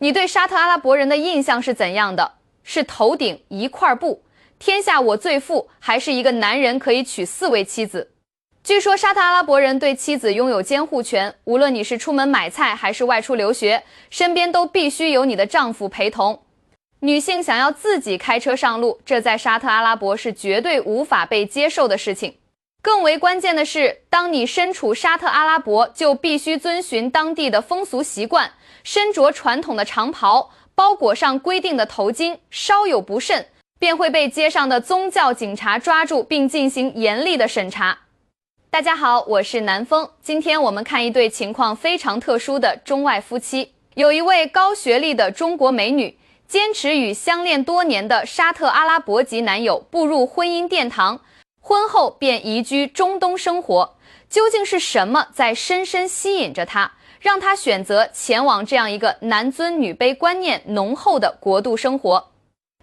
你对沙特阿拉伯人的印象是怎样的？是头顶一块布，天下我最富，还是一个男人可以娶4位妻子？据说沙特阿拉伯人对妻子拥有监护权，无论你是出门买菜还是外出留学，身边都必须有你的丈夫陪同。女性想要自己开车上路，这在沙特阿拉伯是绝对无法被接受的事情。更为关键的是，当你身处沙特阿拉伯，就必须遵循当地的风俗习惯，身着传统的长袍，包裹上规定的头巾，稍有不慎，便会被街上的宗教警察抓住并进行严厉的审查。大家好，我是南风，今天我们看一对情况非常特殊的中外夫妻。有一位高学历的中国美女，坚持与相恋多年的沙特阿拉伯籍男友步入婚姻殿堂，婚后便移居中东生活。究竟是什么在深深吸引着她，让她选择前往这样一个男尊女卑观念浓厚的国度生活？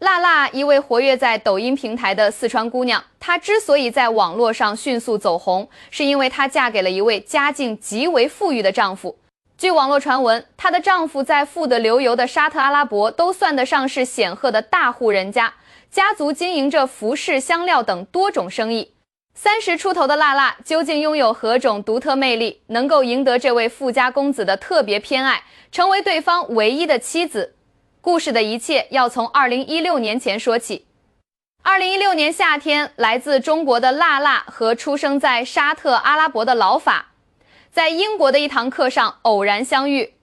辣辣，一位活跃在抖音平台的四川姑娘，她之所以在网络上迅速走红，是因为她嫁给了一位家境极为富裕的丈夫。据网络传闻，她的丈夫在富得流油的沙特阿拉伯都算得上是显赫的大户人家，家族经营着服饰、香料等多种生意。30出头的辣辣究竟拥有何种独特魅力，能够赢得这位富家公子的特别偏爱，成为对方唯一的妻子？故事的一切要从2016年前说起。2016年夏天，来自中国的辣辣和出生在沙特阿拉伯的老法，在英国的一堂课上偶然相遇。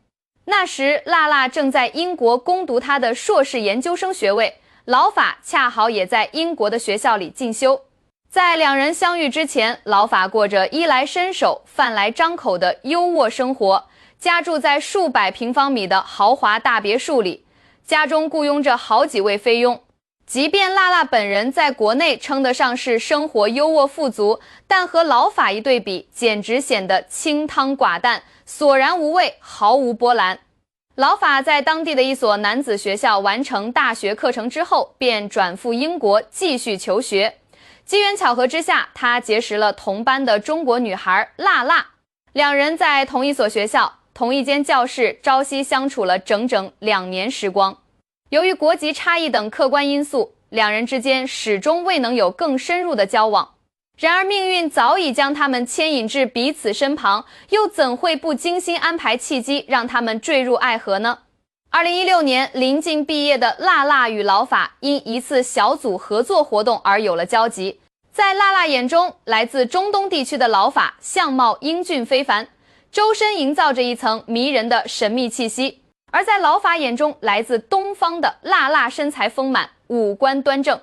那时，辣辣正在英国攻读他的硕士研究生学位，老法恰好也在英国的学校里进修。在两人相遇之前，老法过着衣来伸手、饭来张口的优渥生活，家住在数百平方米的豪华大别墅里。家中雇佣着好几位菲佣，即便辣辣本人在国内称得上是生活优渥富足，但和老法一对比，简直显得清汤寡淡，索然无味，毫无波澜。老法在当地的一所男子学校完成大学课程之后，便转赴英国继续求学。机缘巧合之下，他结识了同班的中国女孩辣辣，两人在同一所学校同一间教室朝夕相处了整整2年时光。由于国籍差异等客观因素，两人之间始终未能有更深入的交往。然而命运早已将他们牵引至彼此身旁，又怎会不精心安排契机让他们坠入爱河呢？2016年，临近毕业的辣辣与老法因一次小组合作活动而有了交集。在辣辣眼中，来自中东地区的老法相貌英俊非凡，周身营造着一层迷人的神秘气息，而在老法眼中，来自东方的辣辣身材丰满，五官端正。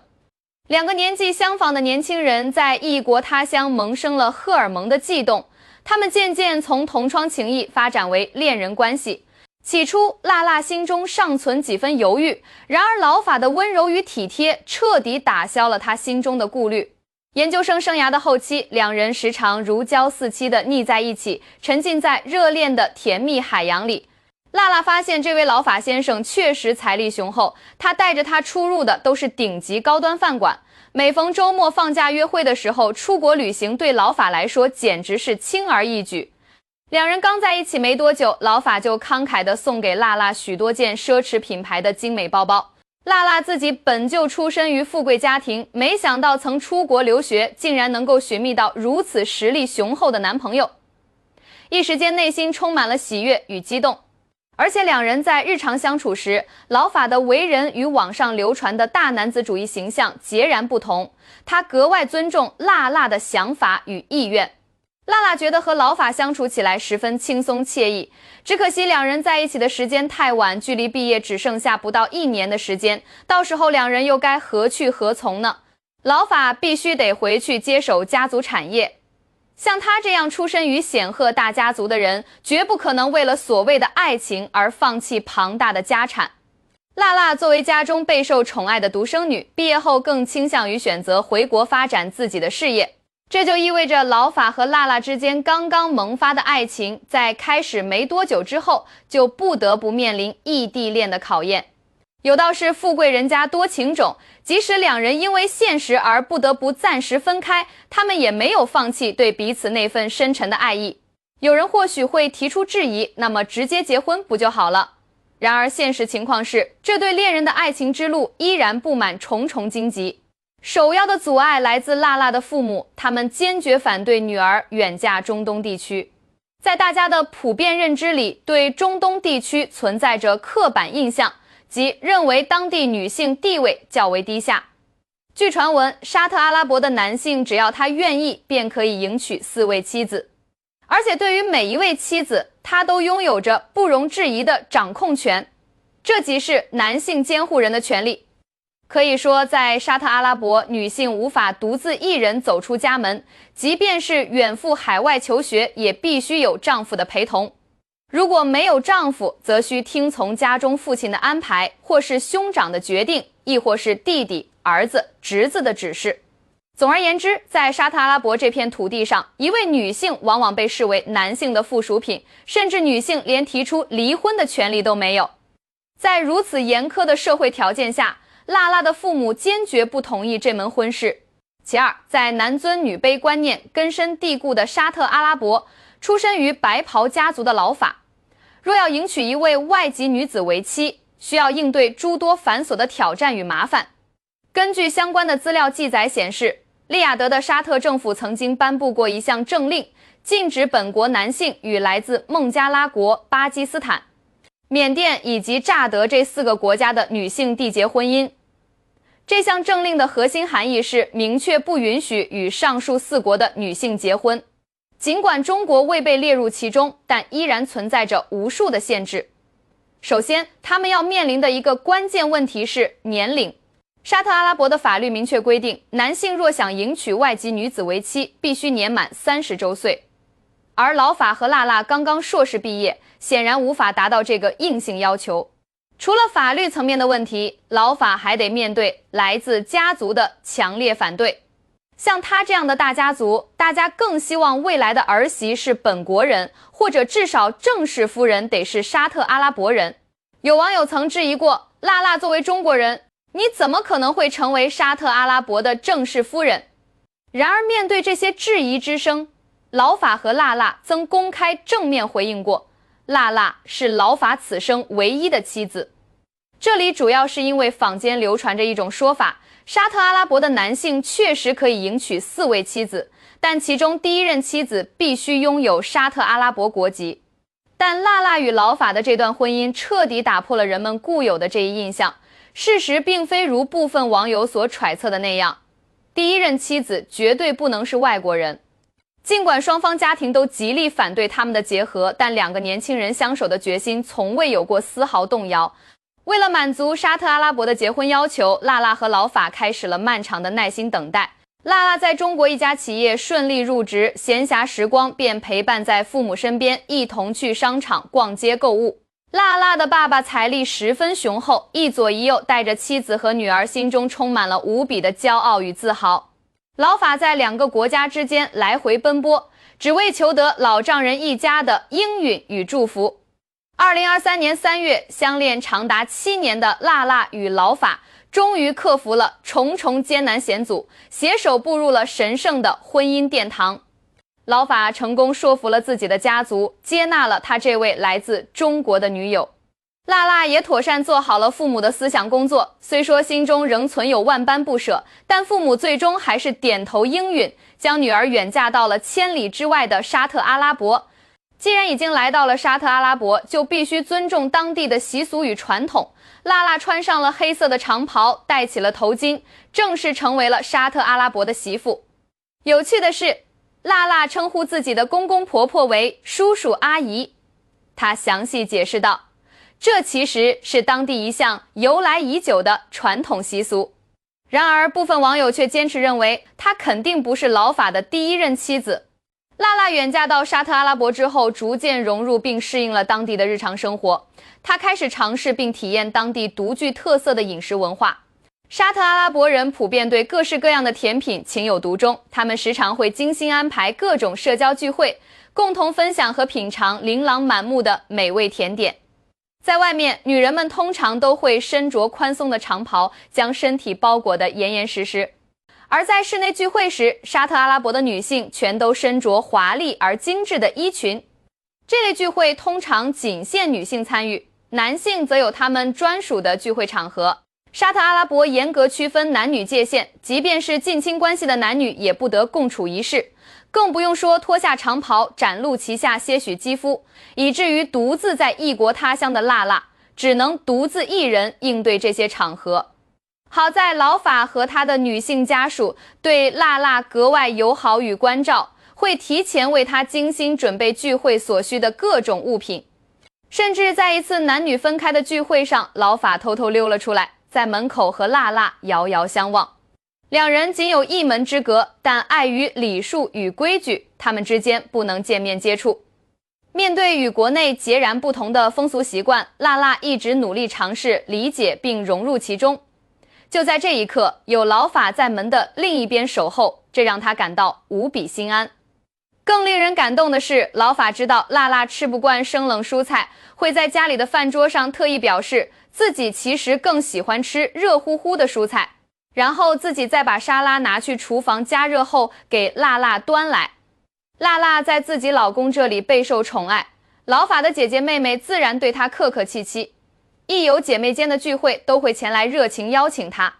两个年纪相仿的年轻人在异国他乡萌生了荷尔蒙的悸动，他们渐渐从同窗情谊发展为恋人关系。起初，辣辣心中尚存几分犹豫，然而老法的温柔与体贴彻底打消了他心中的顾虑。研究生生涯的后期，两人时常如胶似漆地腻在一起，沉浸在热恋的甜蜜海洋里。辣辣发现这位老法先生确实财力雄厚，他带着他出入的都是顶级高端饭馆，每逢周末放假约会的时候，出国旅行对老法来说简直是轻而易举。两人刚在一起没多久，老法就慷慨地送给辣辣许多件奢侈品牌的精美包包。辣辣自己本就出身于富贵家庭，没想到曾出国留学，竟然能够寻觅到如此实力雄厚的男朋友，一时间内心充满了喜悦与激动。而且两人在日常相处时，老法的为人与网上流传的大男子主义形象截然不同，他格外尊重辣辣的想法与意愿。辣辣觉得和老法相处起来十分轻松惬意，只可惜两人在一起的时间太晚，距离毕业只剩下不到1年的时间，到时候两人又该何去何从呢？老法必须得回去接手家族产业，像他这样出身于显赫大家族的人，绝不可能为了所谓的爱情而放弃庞大的家产。辣辣作为家中备受宠爱的独生女，毕业后更倾向于选择回国发展自己的事业。这就意味着老法和辣辣之间刚刚萌发的爱情，在开始没多久之后，就不得不面临异地恋的考验。有道是富贵人家多情种，即使两人因为现实而不得不暂时分开，他们也没有放弃对彼此那份深沉的爱意。有人或许会提出质疑，那么直接结婚不就好了？然而现实情况是，这对恋人的爱情之路依然布满重重荆棘。首要的阻碍来自娜娜的父母，他们坚决反对女儿远嫁中东地区。在大家的普遍认知里，对中东地区存在着刻板印象，即认为当地女性地位较为低下。据传闻，沙特阿拉伯的男性只要他愿意，便可以迎娶4位妻子，而且对于每一位妻子，他都拥有着不容置疑的掌控权，这即是男性监护人的权利。可以说，在沙特阿拉伯，女性无法独自一人走出家门，即便是远赴海外求学，也必须有丈夫的陪同。如果没有丈夫，则需听从家中父亲的安排，或是兄长的决定，亦或是弟弟、儿子、侄子的指示。总而言之，在沙特阿拉伯这片土地上，一位女性往往被视为男性的附属品，甚至女性连提出离婚的权利都没有。在如此严苛的社会条件下，娜娜的父母坚决不同意这门婚事。其二，在男尊女卑观念根深蒂固的沙特阿拉伯，出身于白袍家族的老法，若要迎娶一位外籍女子为妻，需要应对诸多繁琐的挑战与麻烦。根据相关的资料记载显示，利雅得的沙特政府曾经颁布过一项政令，禁止本国男性与来自孟加拉国、巴基斯坦、缅甸以及乍得这4个国家的女性缔结婚姻。这项政令的核心含义是明确不允许与上述4国的女性结婚。尽管中国未被列入其中，但依然存在着无数的限制。首先，他们要面临的一个关键问题是年龄。沙特阿拉伯的法律明确规定，男性若想迎娶外籍女子为妻，必须年满30周岁。而老法和娜娜刚刚硕士毕业，显然无法达到这个硬性要求。除了法律层面的问题，老法还得面对来自家族的强烈反对。像他这样的大家族，大家更希望未来的儿媳是本国人，或者至少正式夫人得是沙特阿拉伯人。有网友曾质疑过，娜娜作为中国人，你怎么可能会成为沙特阿拉伯的正式夫人？然而面对这些质疑之声，老法和娜娜曾公开正面回应过，娜娜是老法此生唯一的妻子。这里主要是因为坊间流传着一种说法，沙特阿拉伯的男性确实可以迎娶4位妻子，但其中第一任妻子必须拥有沙特阿拉伯国籍。但娜娜与老法的这段婚姻彻底打破了人们固有的这一印象，事实并非如部分网友所揣测的那样，第一任妻子绝对不能是外国人。尽管双方家庭都极力反对他们的结合，但2个年轻人相守的决心从未有过丝毫动摇。为了满足沙特阿拉伯的结婚要求，娜娜和老法开始了漫长的耐心等待。娜娜在中国一家企业顺利入职，闲暇时光便陪伴在父母身边，一同去商场逛街购物。娜娜的爸爸财力十分雄厚，一左一右带着妻子和女儿，心中充满了无比的骄傲与自豪。老法在2个国家之间来回奔波，只为求得老丈人一家的应允与祝福。2023年3月，相恋长达7年的娜娜与老法终于克服了重重艰难险阻，携手步入了神圣的婚姻殿堂。老法成功说服了自己的家族，接纳了他这位来自中国的女友。娜娜也妥善做好了父母的思想工作，虽说心中仍存有万般不舍，但父母最终还是点头应允，将女儿远嫁到了千里之外的沙特阿拉伯。既然已经来到了沙特阿拉伯，就必须尊重当地的习俗与传统。娜娜穿上了黑色的长袍，戴起了头巾，正式成为了沙特阿拉伯的媳妇。有趣的是，娜娜称呼自己的公公婆婆为叔叔阿姨。她详细解释道，这其实是当地一项由来已久的传统习俗。然而部分网友却坚持认为，她肯定不是老法的第一任妻子。娜娜远嫁到沙特阿拉伯之后，逐渐融入并适应了当地的日常生活。她开始尝试并体验当地独具特色的饮食文化。沙特阿拉伯人普遍对各式各样的甜品情有独钟，他们时常会精心安排各种社交聚会，共同分享和品尝琳琅满目的美味甜点。在外面，女人们通常都会身着宽松的长袍，将身体包裹得严严实实。而在室内聚会时，沙特阿拉伯的女性全都身着华丽而精致的衣裙。这类聚会通常仅限女性参与，男性则有他们专属的聚会场合。沙特阿拉伯严格区分男女界限，即便是近亲关系的男女也不得共处一室，更不用说脱下长袍展露其下些许肌肤，以至于独自在异国他乡的辣辣只能独自一人应对这些场合。好在老法和他的女性家属对辣辣格外友好与关照，会提前为他精心准备聚会所需的各种物品。甚至在一次男女分开的聚会上，老法偷偷溜了出来，在门口和辣辣遥遥相望。两人仅有一门之隔，但碍于礼数与规矩，他们之间不能见面接触。面对与国内截然不同的风俗习惯，辣辣一直努力尝试理解并融入其中。就在这一刻，有老法在门的另一边守候，这让他感到无比心安。更令人感动的是，老法知道辣辣吃不惯生冷蔬菜，会在家里的饭桌上特意表示自己其实更喜欢吃热乎乎的蔬菜，然后自己再把沙拉拿去厨房加热后给辣辣端来。辣辣在自己老公这里备受宠爱，老法的姐姐妹妹自然对她客客气气，一有姐妹间的聚会都会前来热情邀请她，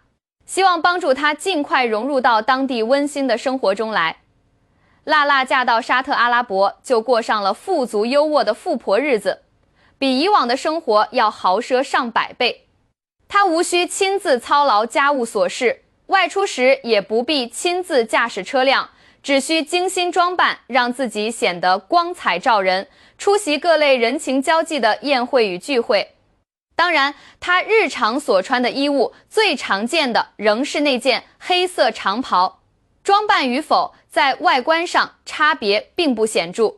希望帮助她尽快融入到当地温馨的生活中来。辣辣嫁到沙特阿拉伯，就过上了富足优渥的富婆日子，比以往的生活要豪奢上百倍。她无需亲自操劳家务琐事，外出时也不必亲自驾驶车辆，只需精心装扮，让自己显得光彩照人，出席各类人情交际的宴会与聚会。当然，她日常所穿的衣物最常见的仍是那件黑色长袍，装扮与否在外观上差别并不显著，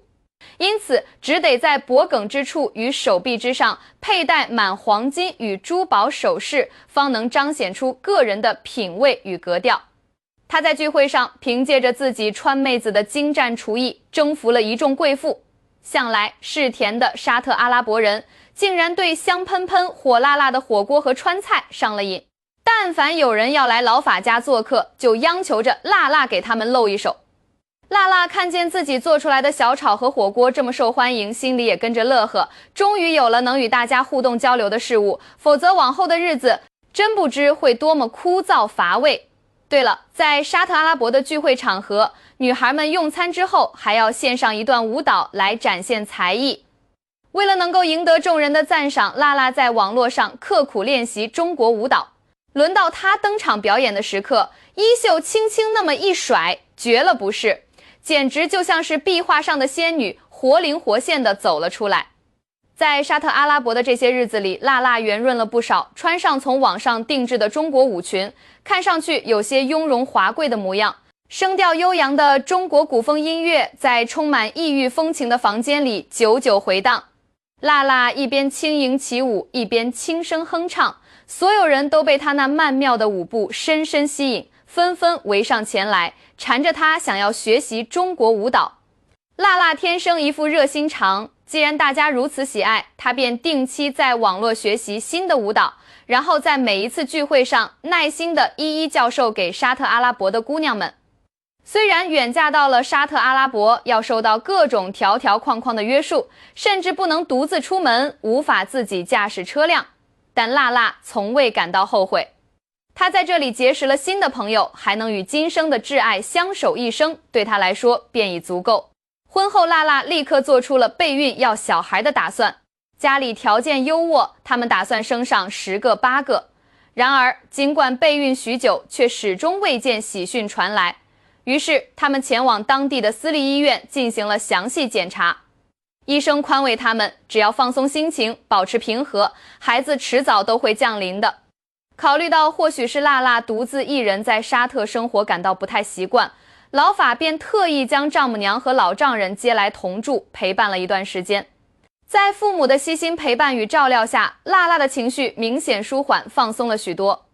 因此只得在脖颈之处与手臂之上佩戴满黄金与珠宝首饰，方能彰显出个人的品味与格调。他在聚会上凭借着自己川妹子的精湛厨艺，征服了一众贵妇。向来嗜甜的沙特阿拉伯人竟然对香喷喷火辣辣的火锅和川菜上了瘾，但凡有人要来老法家做客，就央求着辣辣给他们露一手。辣辣看见自己做出来的小炒和火锅这么受欢迎，心里也跟着乐呵，终于有了能与大家互动交流的事物，否则往后的日子真不知会多么枯燥乏味。对了，在沙特阿拉伯的聚会场合，女孩们用餐之后还要献上一段舞蹈来展现才艺。为了能够赢得众人的赞赏，辣辣在网络上刻苦练习中国舞蹈。轮到她登场表演的时刻，衣袖轻轻那么一甩，绝了不是，简直就像是壁画上的仙女，活灵活现地走了出来。在沙特阿拉伯的这些日子里，辣辣圆润了不少，穿上从网上定制的中国舞裙，看上去有些雍容华贵的模样。声调悠扬的中国古风音乐在充满异域风情的房间里久久回荡。辣辣一边轻盈起舞，一边轻声哼唱，所有人都被她那曼妙的舞步深深吸引，纷纷围上前来，缠着她想要学习中国舞蹈。辣辣天生一副热心肠，既然大家如此喜爱，她便定期在网络学习新的舞蹈，然后在每一次聚会上耐心地一一教授给沙特阿拉伯的姑娘们。虽然远嫁到了沙特阿拉伯，要受到各种条条框框的约束，甚至不能独自出门，无法自己驾驶车辆，但辣辣从未感到后悔。她在这里结识了新的朋友，还能与今生的挚爱相守一生，对她来说便已足够。婚后，辣辣立刻做出了备孕要小孩的打算。家里条件优渥，他们打算生上10个8个。然而，尽管备孕许久，却始终未见喜讯传来。于是他们前往当地的私立医院进行了详细检查。医生宽慰他们，只要放松心情，保持平和，孩子迟早都会降临的。考虑到或许是辣辣独自一人在沙特生活感到不太习惯，老法便特意将丈母娘和老丈人接来同住，陪伴了一段时间。在父母的悉心陪伴与照料下，辣辣的情绪明显舒缓，放松了许多。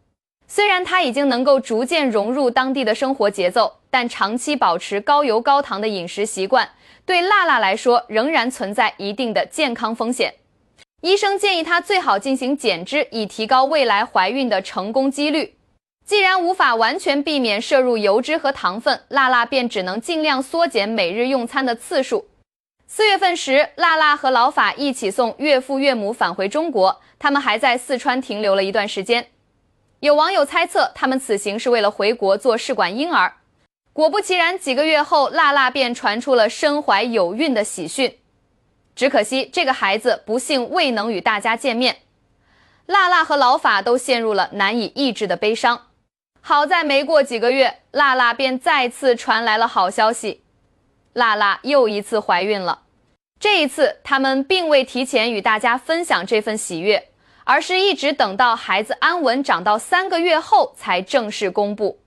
虽然她已经能够逐渐融入当地的生活节奏，但长期保持高油高糖的饮食习惯，对辣辣来说仍然存在一定的健康风险。医生建议她最好进行减脂，以提高未来怀孕的成功几率。既然无法完全避免摄入油脂和糖分，辣辣便只能尽量缩减每日用餐的次数。4月份时，辣辣和老法一起送岳父岳母返回中国，他们还在四川停留了一段时间。有网友猜测，他们此行是为了回国做试管婴儿。果不其然，几个月后，辣辣便传出了身怀有孕的喜讯。只可惜，这个孩子不幸未能与大家见面。辣辣和老法都陷入了难以抑制的悲伤。好在没过几个月，辣辣便再次传来了好消息。辣辣又一次怀孕了，这一次他们并未提前与大家分享这份喜悦，而是一直等到孩子安稳长到3个月后才正式公布。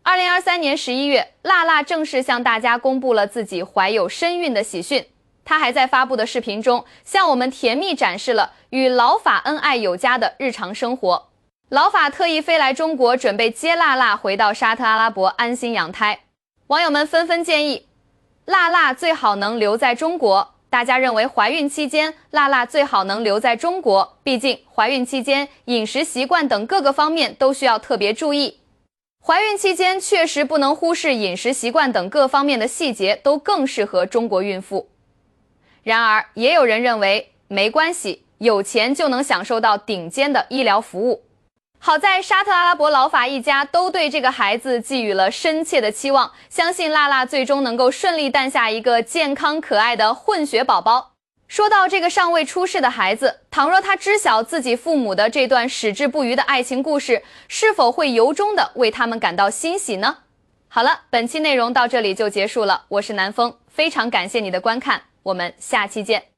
2023年11月，辣辣正式向大家公布了自己怀有身孕的喜讯。她还在发布的视频中向我们甜蜜展示了与老法恩爱有加的日常生活。老法特意飞来中国，准备接辣辣回到沙特阿拉伯安心养胎。网友们纷纷建议辣辣最好能留在中国。大家认为怀孕期间辣辣最好能留在中国，毕竟怀孕期间饮食习惯等各个方面都需要特别注意。怀孕期间确实不能忽视饮食习惯等各方面的细节，都更适合中国孕妇。然而也有人认为没关系，有钱就能享受到顶尖的医疗服务。好在沙特阿拉伯老法一家都对这个孩子寄予了深切的期望，相信辣辣最终能够顺利诞下一个健康可爱的混血宝宝。说到这个尚未出世的孩子，倘若他知晓自己父母的这段矢志不渝的爱情故事，是否会由衷的为他们感到欣喜呢？好了，本期内容到这里就结束了，我是南风，非常感谢你的观看，我们下期见。